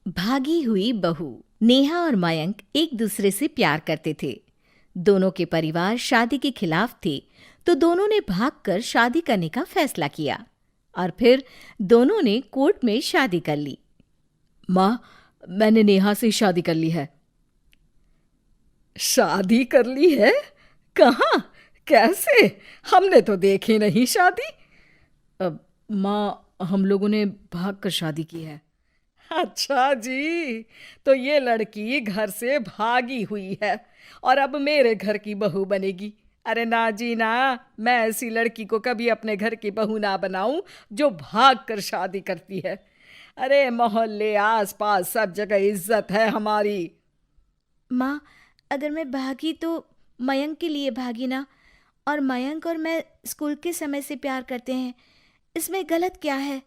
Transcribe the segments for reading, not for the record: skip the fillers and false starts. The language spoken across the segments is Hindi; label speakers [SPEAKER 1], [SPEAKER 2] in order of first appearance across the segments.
[SPEAKER 1] भागी हुई बहू। नेहा और मयंक एक दूसरे से प्यार करते थे। दोनों के परिवार शादी के खिलाफ थे, तो दोनों ने भागकर शादी करने का फैसला किया और फिर दोनों ने कोर्ट में शादी कर ली।
[SPEAKER 2] माँ, मैंने नेहा से शादी कर ली है। शादी कर ली है? कहाँ? कैसे? हमने तो देखी नहीं शादी। माँ, हम लोगों ने भाग कर शादी की है। अच्छा जी, तो ये लड़की घर से भागी हुई है और अब मेरे घर की बहू बनेगी। अरे ना जी ना, मैं ऐसी लड़की को कभी अपने घर की बहू ना बनाऊं जो भाग कर शादी करती है। अरे मोहल्ले आस पास सब जगह इज्जत है हमारी।
[SPEAKER 1] माँ, अगर मैं भागी तो मयंक के लिए भागी ना। और मयंक और मैं स्कूल के समय से प्यार करते हैं, इसमें गलत क्या है?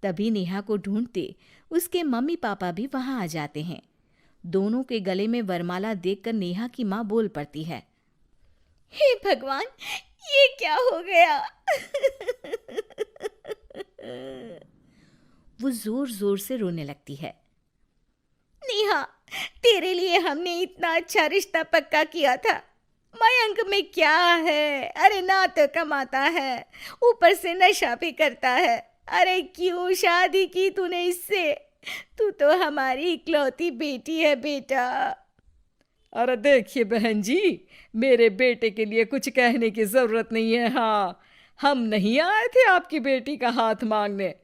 [SPEAKER 1] तभी नेहा को ढूंढते उसके मम्मी पापा भी वहां आ जाते हैं। दोनों के गले में वरमाला देखकर नेहा की माँ बोल पड़ती है। हे भगवान, ये क्या हो गया? वो जोर जोर से रोने लगती है। नेहा, तेरे लिए हमने इतना अच्छा रिश्ता पक्का किया था। मयंक में क्या है? अरे ना तो कमाता है, ऊपर से नशा भी करता है। अरे क्यों शादी की तूने इससे? तू तो हमारी इकलौती बेटी है बेटा।
[SPEAKER 2] अरे देखिए बहन जी, मेरे बेटे के लिए कुछ कहने की जरूरत नहीं है। हाँ, हम नहीं आए थे आपकी बेटी का हाथ मांगने।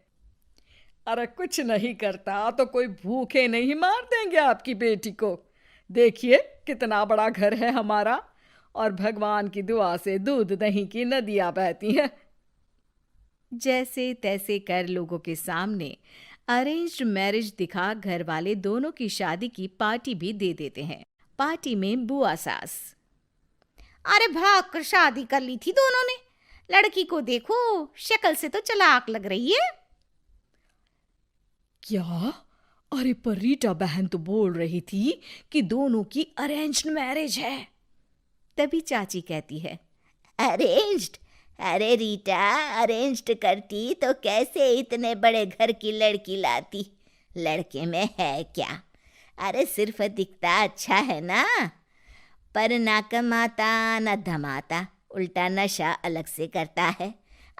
[SPEAKER 2] अरे कुछ नहीं करता तो कोई भूखे नहीं मार देंगे आपकी बेटी को। देखिए कितना बड़ा घर है हमारा, और भगवान की दुआ से दूध दही की नदियां बहती हैं।
[SPEAKER 1] जैसे तैसे कर लोगों के सामने अरेंज्ड मैरिज दिखा घर वाले दोनों की शादी की पार्टी भी दे देते हैं। पार्टी में बुआ सास। अरे भाग कर शादी कर ली थी दोनों ने। लड़की को देखो, शक्ल से तो चालाक लग रही है।
[SPEAKER 2] क्या? अरे पर रीटा बहन तो बोल रही थी कि दोनों की अरेंज्ड मैरिज है।
[SPEAKER 1] तभी चाची कहती है।
[SPEAKER 3] अरेंज्ड? अरे रीटा, अरेंज्ड करती तो कैसे इतने बड़े घर की लड़की लाती? लड़के में है क्या? अरे सिर्फ दिखता अच्छा है ना, पर ना कमाता ना धमाता, उल्टा नशा अलग से करता है।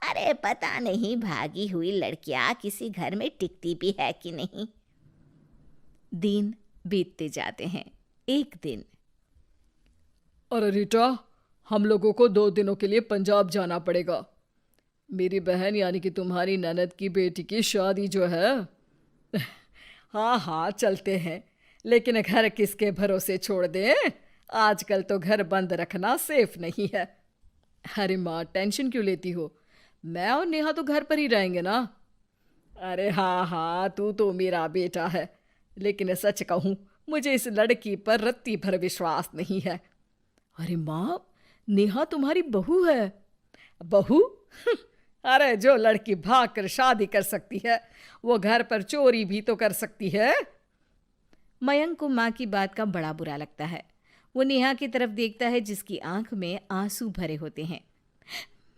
[SPEAKER 3] अरे पता नहीं भागी हुई लड़कियां किसी घर में टिकती भी है कि नहीं।
[SPEAKER 1] दिन बीतते जाते हैं। एक दिन।
[SPEAKER 2] अरे रीटा, हम लोगों को 2 दिनों के लिए पंजाब जाना पड़ेगा। मेरी बहन यानी कि तुम्हारी ननद की बेटी की शादी जो है। हाँ हाँ चलते हैं, लेकिन घर किसके भरोसे छोड़ दें? आजकल तो घर बंद रखना सेफ नहीं है। अरे माँ, टेंशन क्यों लेती हो? मैं और नेहा तो घर पर ही रहेंगे ना। अरे हाँ हाँ, तू तो मेरा बेटा है, लेकिन सच कहूँ मुझे इस लड़की पर रत्ती भर विश्वास नहीं है। अरे माँ, नेहा तुम्हारी बहू है। बहू? अरे जो लड़की भाग कर शादी कर सकती है, वो घर पर चोरी भी तो कर सकती है।
[SPEAKER 1] मयंक को माँ की बात का बड़ा बुरा लगता है। वो नेहा की तरफ देखता है जिसकी आंख में आंसू भरे होते हैं।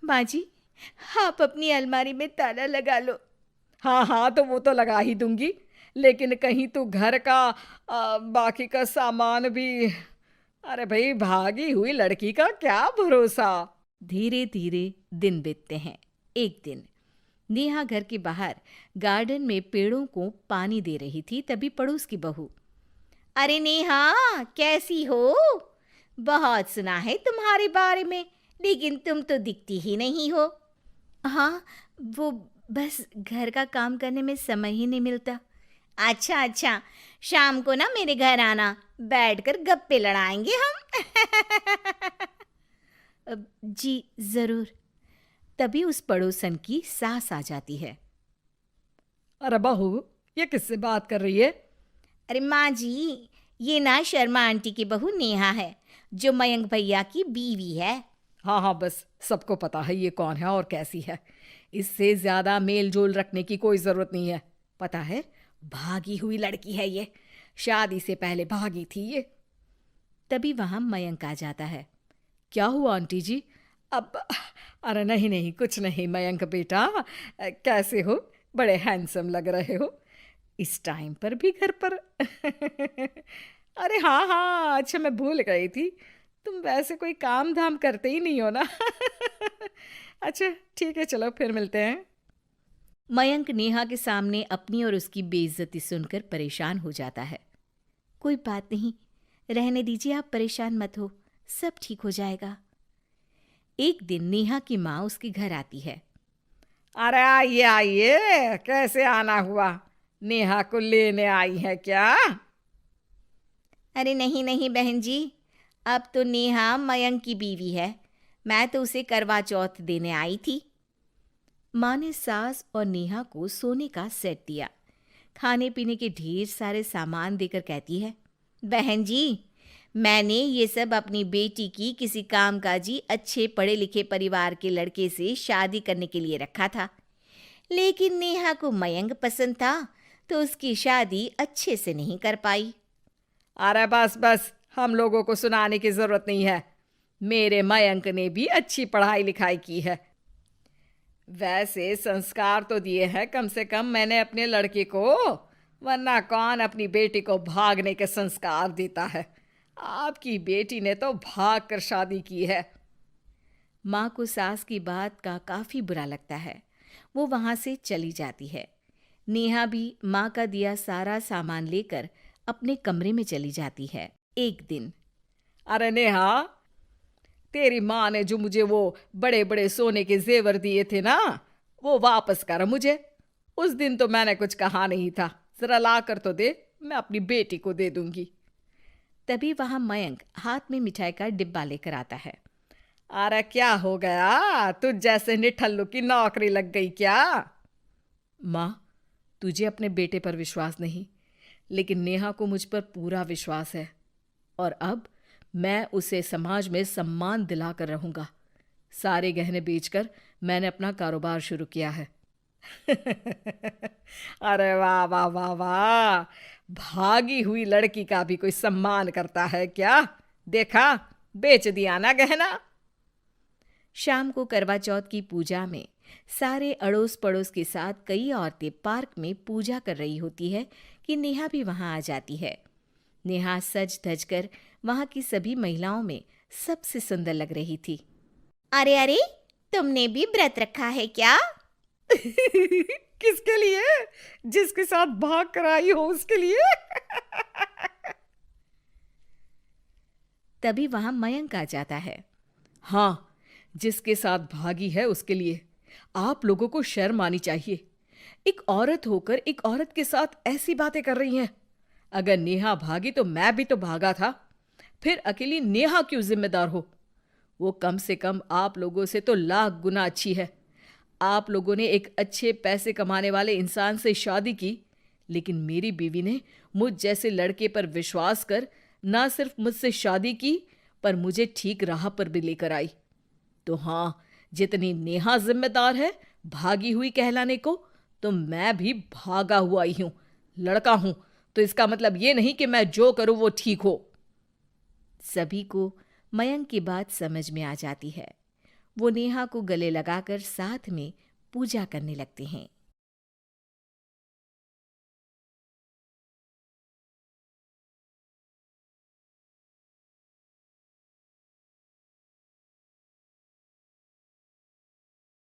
[SPEAKER 1] माँ जी, आप अपनी अलमारी में ताला लगा लो।
[SPEAKER 2] हाँ हाँ, तो वो तो लगा ही दूंगी, लेकिन कहीं तू घर का बाकी का सामान भी। अरे भाई, भागी हुई लड़की का क्या भरोसा।
[SPEAKER 1] धीरे धीरे दिन बीतते हैं। एक दिन नेहा घर के बाहर गार्डन में पेड़ों को पानी दे रही थी, तभी पड़ोस की बहू। अरे नेहा, कैसी हो? बहुत सुना है तुम्हारे बारे में, लेकिन तुम तो दिखती ही नहीं हो। हाँ, वो बस घर का काम करने में समय ही नहीं मिलता। अच्छा अच्छा, शाम को ना मेरे घर आना, बैठकर गप्पे लड़ाएंगे हम। जी जरूर। तभी उस पड़ोसन की सास आ जाती है।
[SPEAKER 2] अरे बहू, ये किससे बात कर रही है?
[SPEAKER 3] अरे माँ जी, ये ना शर्मा आंटी की बहू नेहा है, जो मयंक भैया की बीवी है।
[SPEAKER 2] हाँ हाँ, बस सबको पता है ये कौन है और कैसी है। इससे ज्यादा मेल जोल रखने की कोई जरूरत नहीं है। पता है, भागी हुई लड़की है ये, शादी से पहले भागी थी ये।
[SPEAKER 1] तभी वहां मयंक आ जाता है।
[SPEAKER 2] क्या हुआ आंटी जी? अब अरे नहीं नहीं, कुछ नहीं मयंक बेटा, कैसे हो? बड़े हैंडसम लग रहे हो।
[SPEAKER 1] इस टाइम पर भी घर पर? अरे हाँ हाँ, अच्छा मैं भूल गई थी, तुम वैसे कोई काम धाम करते ही नहीं हो ना। अच्छा ठीक है, चलो फिर मिलते हैं। मयंक नेहा के सामने अपनी और उसकी बेइज्जती सुनकर परेशान हो जाता है। कोई बात नहीं, रहने दीजिए, आप परेशान मत हो, सब ठीक हो जाएगा। एक दिन नेहा की माँ उसके घर आती है। अरे आइए आइए, कैसे आना हुआ? नेहा को लेने आई है क्या?
[SPEAKER 3] अरे नहीं नहीं बहन जी, अब तो नेहा मयंक की बीवी है, मैं तो उसे करवा चौथ देने आई थी।
[SPEAKER 1] माँ ने सास और नेहा को सोने का सेट दिया, खाने पीने के ढेर सारे सामान देकर कहती है,
[SPEAKER 3] बहन जी, मैंने ये सब अपनी बेटी की किसी कामकाजी अच्छे पढ़े लिखे परिवार के लड़के से शादी करने के लिए रखा था, लेकिन नेहा को मयंक पसंद था तो उसकी शादी अच्छे से नहीं कर पाई।
[SPEAKER 1] अरे बस बस, हम लोगों को सुनाने की जरूरत नहीं है, मेरे मयंक ने भी अच्छी पढ़ाई लिखाई की है। वैसे संस्कार तो दिए हैं कम से कम मैंने अपने लड़के को, वरना कौन अपनी बेटी को भागने के संस्कार देता है? आपकी बेटी ने तो भाग कर शादी की है। माँ को सास की बात का काफी बुरा लगता है, वो वहां से चली जाती है। नेहा भी माँ का दिया सारा सामान लेकर अपने कमरे में चली जाती है। एक दिन, अरे नेहा, तेरी माँ ने जो मुझे वो बड़े बड़े सोने के जेवर दिए थे ना, वो वापस कर मुझे। उस दिन तो मैंने कुछ कहा नहीं था, जरा ला कर तो दे, मैं अपनी बेटी को दे दूंगी। तभी वहां मयंक हाथ में मिठाई का डिब्बा लेकर आता है। अरे क्या हो गया, तुझ जैसे निठल्लू की नौकरी लग गई क्या? माँ, तुझे अपने बेटे पर विश्वास नहीं, लेकिन नेहा को मुझ पर पूरा विश्वास है, और अब मैं उसे समाज में सम्मान दिलाकर रहूंगा। सारे गहने बेचकर मैंने अपना कारोबार शुरू किया है। अरे वाह वाह वाह वाह, भागी हुई लड़की का भी कोई सम्मान करता है क्या? देखा, बेच दिया ना गहना। शाम को करवा चौथ की पूजा में सारे अड़ोस पड़ोस के साथ कई औरतें पार्क में पूजा कर रही होती है कि नेहा भी वहां आ जाती है। नेहा सज धज कर वहां की सभी महिलाओं में सबसे सुंदर लग रही थी।
[SPEAKER 3] अरे अरे, तुमने भी व्रत रखा है क्या?
[SPEAKER 1] किसके लिए? जिसके साथ भाग कर आई हो उसके लिए। तभी वहां मयंक आ जाता है। हाँ, जिसके साथ भागी है उसके लिए। आप लोगों को शर्म आनी चाहिए, एक औरत होकर एक औरत के साथ ऐसी बातें कर रही हैं। अगर नेहा भागी तो मैं भी तो भागा था, फिर अकेली नेहा क्यों जिम्मेदार हो? वो कम से कम आप लोगों से तो लाख गुना अच्छी है। आप लोगों ने एक अच्छे पैसे कमाने वाले इंसान से शादी की, लेकिन मेरी बीवी ने मुझ जैसे लड़के पर विश्वास कर ना सिर्फ मुझसे शादी की, पर मुझे ठीक राह पर भी लेकर आई। तो हाँ, जितनी नेहा जिम्मेदार है भागी हुई कहलाने को, तो मैं भी भागा हुआ ही हूं, लड़का हूं, तो इसका मतलब ये नहीं कि मैं जो करूं वो ठीक हो। सभी को मयंक की बात समझ में आ जाती है। वो नेहा को गले लगाकर साथ में पूजा करने लगते हैं।